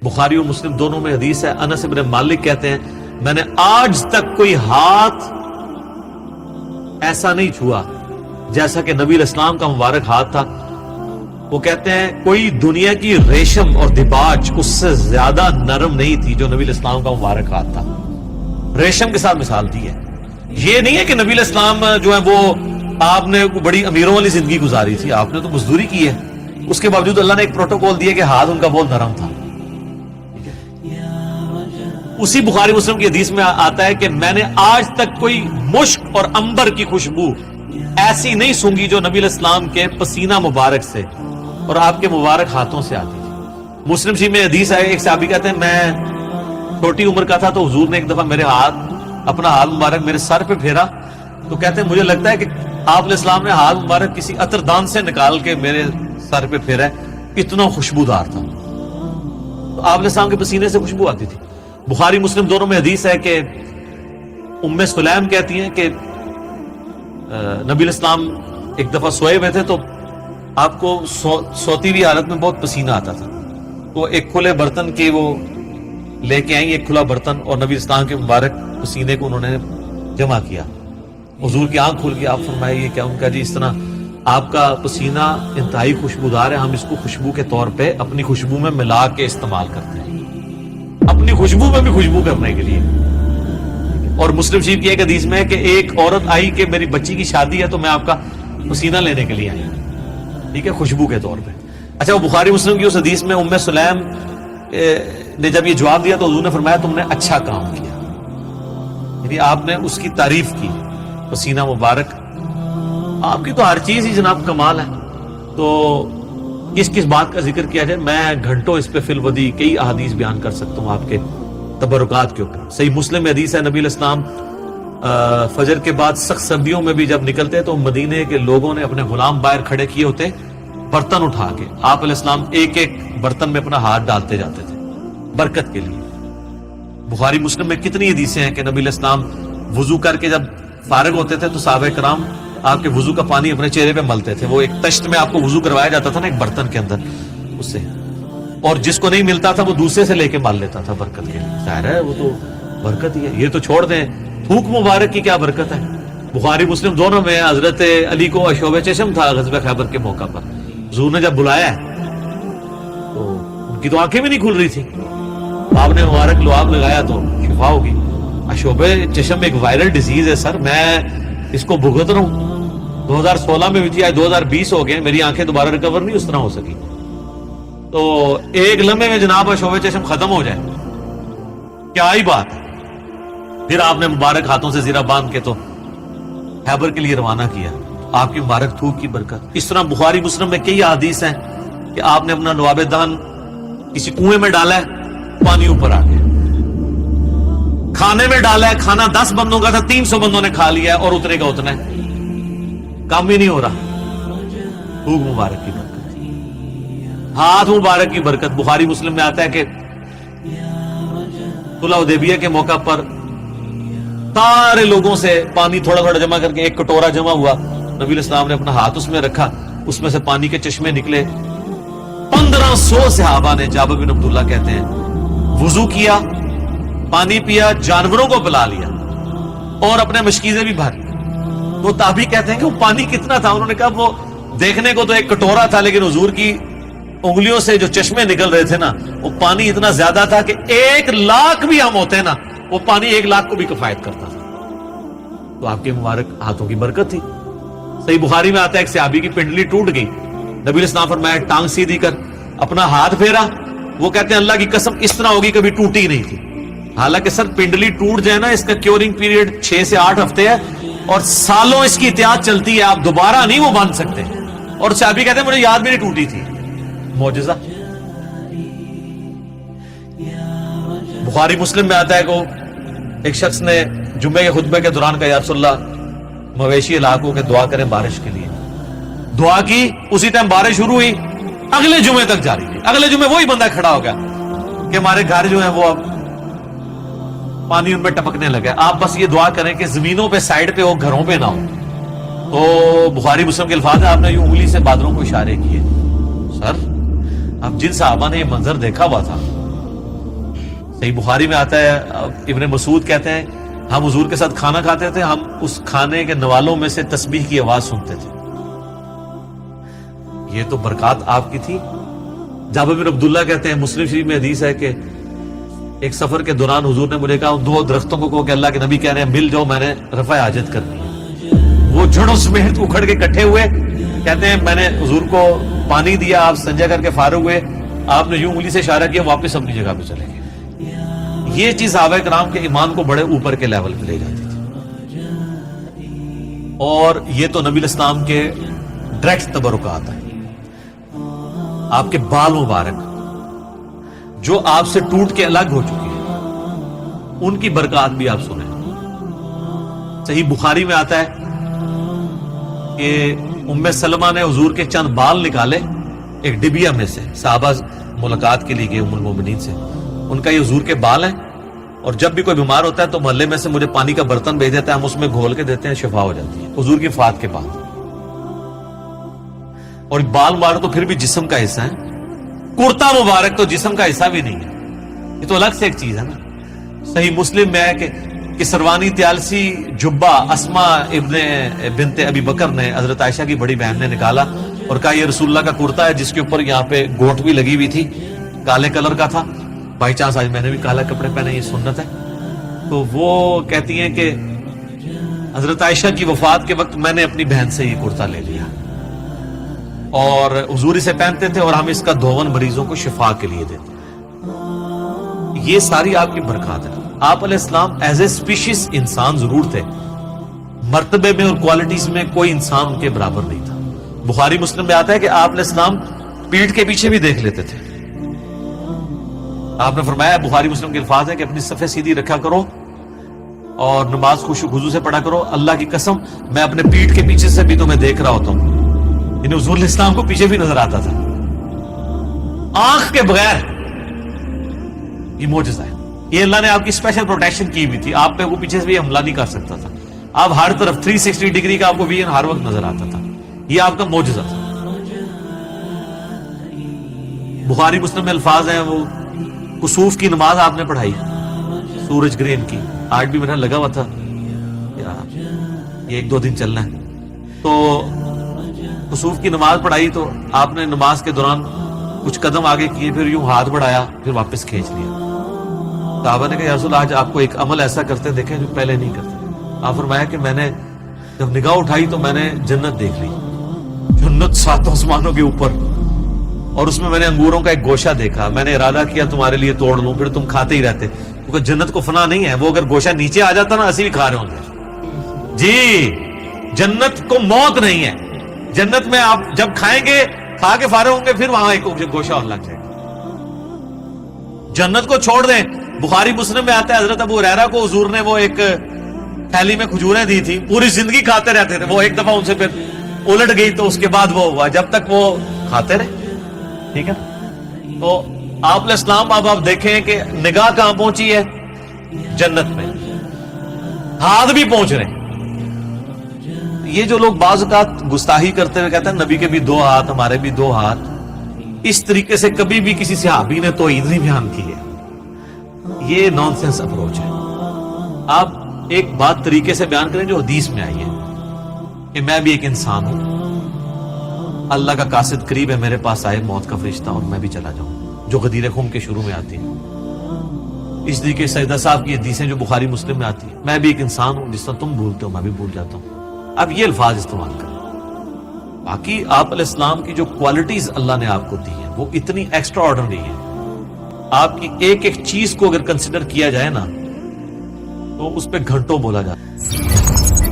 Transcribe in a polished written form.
بخاری اور مسلم دونوں میں حدیث ہے، انس بن مالک کہتے ہیں میں نے آج تک کوئی ہاتھ ایسا نہیں چھوا جیسا کہ نبی علیہ السلام کا مبارک ہاتھ تھا. وہ کہتے ہیں کوئی دنیا کی ریشم اور دباج اس سے زیادہ نرم نہیں تھی جو نبی علیہ السلام کا مبارک ہاتھ تھا. ریشم کے ساتھ مثال دی ہے. یہ نہیں ہے کہ نبی علیہ السلام جو ہے وہ آپ نے بڑی امیروں والی زندگی گزاری تھی، آپ نے تو مزدوری کی ہے، اس کے باوجود اللہ نے ایک پروٹوکول دیا کہ ہاتھ ان کا بہت نرم تھا. اسی بخاری مسلم کی حدیث میں آتا ہے کہ میں نے آج تک کوئی مشک اور عنبر کی خوشبو ایسی نہیں سونگی جو نبی علیہ السلام کے پسینہ مبارک سے اور آپ کے مبارک ہاتھوں سے آتی تھی. مسلم شریف میں حدیث ہے، ایک صحابی کہتے ہیں میں چھوٹی عمر کا تھا تو حضور نے ایک دفعہ میرے اپنا ہاتھ مبارک میرے سر پہ پھیرا تو کہتے ہیں مجھے لگتا ہے کہ آپ علیہ السلام نے ہاتھ مبارک کسی عطر دان سے نکال کے میرے سر پہ پھیرا ہے، اتنا خوشبودار تھا. تو آپ علیہ السلام کے پسینے سے خوشبو آتی تھی. بخاری مسلم دونوں میں حدیث ہے کہ ام سلیم کہتی ہیں کہ نبی علیہ السلام ایک دفعہ سوئے ہوئے تھے تو آپ کو سوتی ہوئی حالت میں بہت پسینہ آتا تھا. تو ایک کھلے برتن کی وہ لے کے آئیں، ایک کھلا برتن، اور نبی اسلام کے مبارک پسینے کو انہوں نے جمع کیا. حضور کی آنکھ کھل گئی، آپ فرمائے یہ کیا؟ ان کا جی اس طرح آپ کا پسینہ انتہائی خوشبودار ہے، ہم اس کو خوشبو کے طور پہ اپنی خوشبو میں ملا کے استعمال کرتے ہیں، اپنی خوشبو میں بھی خوشبو کرنے کے لیے. اور مسلم شریف کی ایک حدیث میں ہے کہ ایک عورت آئی کہ میری بچی کی شادی ہے تو میں آپ کا پسینہ لینے کے لیے آئی، ٹھیک ہے، خوشبو کے طور پہ. اچھا، وہ بخاری مسلم کی اس حدیث میں ام سلیم نے جب یہ جواب دیا تو حضور نے فرمایا تم نے اچھا کام کیا، یعنی آپ نے اس کی تعریف کی. پسینہ مبارک آپ کی تو ہر چیز ہی جناب کمال ہے. تو کس کس بات کا ذکر کیا جائے، میں گھنٹوں اس پہ فی الودی کئی احادیث بیان کر سکتا ہوں آپ کے تبرکات کے اوپر. صحیح مسلم میں حدیث ہے نبی علیہ السلام فجر کے بعد سخت سردیوں میں بھی جب نکلتے تو مدینے کے لوگوں نے اپنے غلام باہر کھڑے کیے ہوتے برتن اٹھا کے، آپ علیہ السلام ایک ایک برتن میں اپنا ہاتھ ڈالتے جاتے تھے برکت کے لیے. بخاری مسلم میں کتنی حدیثیں ہیں کہ نبی علیہ السلام وضو کر کے جب فارغ ہوتے تھے تو صحابہ کرام آپ کے وضو کا پانی اپنے چہرے پہ ملتے تھے. وہ ایک تشت میں آپ کو وضو کروایا جاتا تھا نا ایک برتن کے اندر، اس سے، اور جس کو نہیں ملتا تھا وہ دوسرے سے لے کے مال لیتا تھا برکت کے لیے. ظاہر ہے وہ تو برکت ہی ہے. یہ تو چھوڑ دیں تھوک مبارک کی کیا برکت ہے. بخاری مسلم دونوں میں حضرت علی کو اشوب چشم تھا غزوہ خیبر کے موقع پر، حضور نے جب بلایا تو ان کی تو آنکھیں بھی نہیں کھل رہی تھی، آپ نے مبارک لعاب لگایا تو شفا ہوگی. اشوب چشم ایک وائرل ڈیزیز ہے سر، میں اس کو بھگت رہا ہوں. 2016 میں بھی تھی، آج 2020 ہو گئے، میری آنکھیں دوبارہ ریکور نہیں اس طرح ہو سکی. تو ایک لمحے میں جناب اشوب چشم ختم ہو جائے، کیا ہی بات ہے. پھر آپ نے مبارک ہاتھوں سے زیرہ باندھ کے تو خیبر کے لیے روانہ کیا، آپ کی مبارک تھوک کی برکت. اس طرح بخاری مسلم میں کئی احادیث ہیں کہ آپ نے اپنا لعاب دان کسی کنویں میں ڈالا ہے، پانی اوپر آ گیا. کھانے میں ڈالا ہے، کھانا 10 بندوں کا تھا، 300 بندوں نے کھا لیا ہے اور اتنے کا اتنا ہے، کام ہی نہیں ہو رہا. تھوک مبارک کی برکت، ہاتھ مبارک کی برکت. بخاری مسلم میں آتا ہے کہ صلح حدیبیہ کے موقع پر سارے لوگوں سے پانی تھوڑا تھوڑا جمع کر کے ایک کٹورا جمع ہوا، نبی علیہ السلام نے اپنا ہاتھ اس میں رکھا، اس میں سے پانی کے چشمے نکلے. 1500 صحابہ نے، جابر بن عبداللہ کہتے ہیں، وضو کیا، پانی پیا، جانوروں کو پلا لیا اور اپنے مشکیزیں بھی بھر. تو تابعی کہتے ہیں کہ وہ پانی کتنا تھا، انہوں نے کہا وہ دیکھنے کو تو ایک کٹورا تھا لیکن حضور کی انگلیوں سے جو چشمے نکل رہے تھے نا، وہ پانی اتنا زیادہ تھا کہ 1,00,000 بھی ہم ہوتے نا، وہ پانی 1,00,000 کو بھی کفایت کرتا تھا. تو آپ کے مبارک ہاتھوں کی برکت تھی. صحیح بخاری میں آتا ہے ایک صحابی کی پنڈلی ٹوٹ گئی، نبی علیہ السلام فرمایا ٹانگ سیدھی کر، اپنا ہاتھ پھیرا. وہ کہتے ہیں اللہ کی قسم اس طرح ہوگی کبھی ٹوٹی نہیں تھی. حالانکہ سر پنڈلی ٹوٹ جائے نا، اس کا کیورنگ پیریڈ 6 سے 8 ہفتے ہے اور سالوں اس کی احتیاط چلتی ہے، آپ دوبارہ نہیں وہ باندھ سکتے. اور صحابی کہتے ہیں مجھے یاد بھی نہیں ٹوٹی تھی. معجزہ. بخاری مسلم میں آتا ہے کہ ایک شخص نے جمعے کے خطبے کے دوران کہا یا رسول اللہ مویشی علاقوں کے دعا کریں بارش کے لیے. دعا کی، اسی ٹائم بارش شروع ہوئی، اگلے جمعے تک جاری رہی. اگلے جمعے وہی بندہ کھڑا ہو گیا کہ ہمارے گھر جو ہیں وہ اب پانی ان پہ ٹپکنے لگا. آپ بس یہ دعا کریں کہ زمینوں پہ سائڈ پہ ہو، گھروں پہ نہ ہو. تو بخاری مسلم کے الفاظ ہیں، آپ نے یہ انگلی سے بادلوں کو اشارے کیے. سر اب جن صحابہ نے یہ منظر دیکھا ہوا تھا صحیح بخاری میں آتا ہے، ابن مسعود کہتے ہیں ہم حضور کے ساتھ کھانا کھاتے تھے، ہم اس کھانے کے نوالوں میں سے تسبیح کی آواز سنتے تھے۔ یہ تو برکات آپ کی تھی۔ جابر بن عبداللہ کہتے ہیں، مسلم شریف میں حدیث ہے کہ ایک سفر کے دوران حضور نے مجھے کہا، ان دو درختوں کو کہو کہ اللہ کے نبی کہہ رہے ہیں مل جاؤ، میں نے رفع حاجت کرنی ہے۔ وہ جڑوں سمیت اکھڑ کے اکٹھے ہوئے، کہتے ہیں میں نے حضور کو پانی دیا، آپ سنجا کر کے فارغ ہوئے، آپ نے یوں انگلی سے اشارہ کیا، واپس اپنی جگہ پہ چلے گئے۔ یہ چیز صحابہ کرام کے ایمان کو بڑے اوپر کے لیول پہ لے جاتی تھی، اور یہ تو نبی الاسلام کے ڈائریکٹ تبرکات ہیں۔ آپ کے بال مبارک جو آپ سے ٹوٹ کے الگ ہو چکی ہیں، ان کی برکات بھی آپ سنیں۔ صحیح بخاری میں آتا ہے کہ ام سلمہ نے حضور کے چند بال نکالے ایک ڈبیا میں سے، صحابہ ملاقات کے لیے گئے ام المومنین سے، ان کا یہ حضور کے بال ہیں، اور جب بھی کوئی بیمار ہوتا ہے تو محلے میں سے مجھے پانی کا برتن بھیج دیتا ہے، ہم اس میں گھول کے دیتے ہیں، شفا ہو جاتی ہے حضور کی وفات کے بعد۔ اور بال مبارک تو پھر بھی جسم کا حصہ ہے، کرتا مبارک تو جسم کا حصہ بھی نہیں ہے، یہ تو الگ سے ایک چیز ہے نا۔ صحیح مسلم میں ہے کہ سروانی تیالسی جبہ اسما ابن بنت ابی بکر نے حضرت عائشہ کی بڑی بہن نے نکالا اور کہا یہ رسول اللہ کا کرتا ہے، جس کے اوپر یہاں پہ گوٹ بھی لگی ہوئی تھی، کالے کلر کا تھا، بائی چانس آج میں نے بھی کالا کپڑے پہنے، یہ سنت ہے۔ تو وہ کہتی ہیں کہ حضرت عائشہ کی وفات کے وقت میں نے اپنی بہن سے یہ کرتا لے لیا، اور حضور اسے پہنتے تھے، اور ہم اس کا دھون مریضوں کو شفا کے لیے دیتے۔ یہ ساری آپ کی برکات ہے۔ آپ علیہ السلام ایز اے اسپیشیز انسان ضرور تھے، مرتبے میں اور کوالٹیز میں کوئی انسان ان کے برابر نہیں تھا۔ بخاری مسلم میں آتا ہے کہ آپ علیہ السلام پیٹھ کے پیچھے بھی دیکھ لیتے تھے۔ آپ نے فرمایا، بخاری مسلم کے الفاظ ہے کہ اپنی صفیں سیدھی رکھا کرو اور نماز خشوع و خضوع سے پڑھا کرو، اللہ کی قسم میں اپنے پیٹھ کے پیچھے سے بھی تمہیں دیکھ رہا ہوتا ہوں۔ یعنی حضور علیہ السلام کو پیچھے بھی نظر آتا تھا، آنکھ کے بغیر۔ یہ معجزہ ہے، یہ اللہ نے آپ کی اسپیشل پروٹیکشن کی ہوئی تھی، آپ پہ وہ پیچھے سے بھی حملہ نہیں کر سکتا تھا، آپ ہر طرف 360 ڈگری کا آپ کو ویژن ہر وقت نظر آتا تھا، یہ آپ کا معجزہ تھا۔ بخاری مسلم میں الفاظ ہیں، وہ کسوف کی نماز آپ نے پڑھائی، سورج گرہن کی، آج بھی میرا لگا ہوا تھا، یہ 1-2 دن چلنا ہے، تو کسوف کی نماز پڑھائی، تو آپ نے نماز کے دوران کچھ قدم آگے کیے، پھر یوں ہاتھ بڑھایا، پھر واپس کھینچ لیا۔ صحابہ نے کہا یا رسول اللہ، آج آپ کو ایک عمل ایسا کرتے دیکھیں جو پہلے نہیں کرتے۔ آپ فرمایا کہ میں نے جب نگاہ اٹھائی تو میں نے جنت دیکھ لی، جنت 7 آسمانوں کے اوپر، اور اس میں نے انگوروں کا ایک گوشہ دیکھا، میں نے ارادہ کیا تمہارے لیے توڑ لوں، پھر تم کھاتے ہی رہتے، کیونکہ جنت کو فنا نہیں ہے، وہ اگر گوشہ نیچے آ جاتا نا اسی بھی کھا رہے ہوں گے جی۔ جنت کو موت نہیں ہے، جنت میں آپ جب کھائیں گے، کھا کے فارغ ہوں گے، پھر وہاں ایک گوشہ اور لگ جائے گا۔ جنت کو چھوڑ دیں، بخاری مسلم میں آتا ہے حضرت ابو ہریرہ کو حضور نے وہ ایک تھیلی میں کھجوریں دی تھی، پوری زندگی کھاتے رہتے تھے، وہ ایک دفعہ ان سے پھر الٹ گئی تو اس کے بعد وہ ہوا، جب تک وہ کھاتے رہے، ٹھیک ہے۔ تو آپ علیہ السلام اب آپ دیکھیں کہ نگاہ کہاں پہنچی ہے، جنت میں، ہاتھ بھی پہنچ رہے ہیں۔ یہ جو لوگ بعض اوقات گستاخی کرتے ہوئے کہتے ہیں نبی کے بھی 2 ہاتھ، ہمارے بھی 2 ہاتھ، اس طریقے سے کبھی بھی کسی صحابی نے توحید نہیں بیان کی ہے، یہ نان سینس اپروچ ہے۔ آپ ایک بات طریقے سے بیان کریں جو حدیث میں آئی ہے کہ میں بھی ایک انسان ہوں، اللہ کا قاصد قریب ہے، میرے پاس آئے موت کا فرشتہ اور میں بھی چلا جاؤں، جو غدیر خم کے شروع میں آتی ہے۔ اس طریقے سیدہ صاحب کی حدیثیں جو بخاری مسلم میں آتی ہیں، میں بھی ایک انسان ہوں، جس طرح تم بھولتے ہو میں بھی بھول جاتا ہوں۔ اب یہ الفاظ استعمال کریں۔ باقی آپ علیہ السلام کی جو کوالٹیز اللہ نے آپ کو دی ہیں وہ اتنی ایکسٹرا آرڈنری ہیں، آپ کی ایک ایک چیز کو اگر کنسیڈر کیا جائے نا تو اس پہ گھنٹوں بولا جاتا ہے۔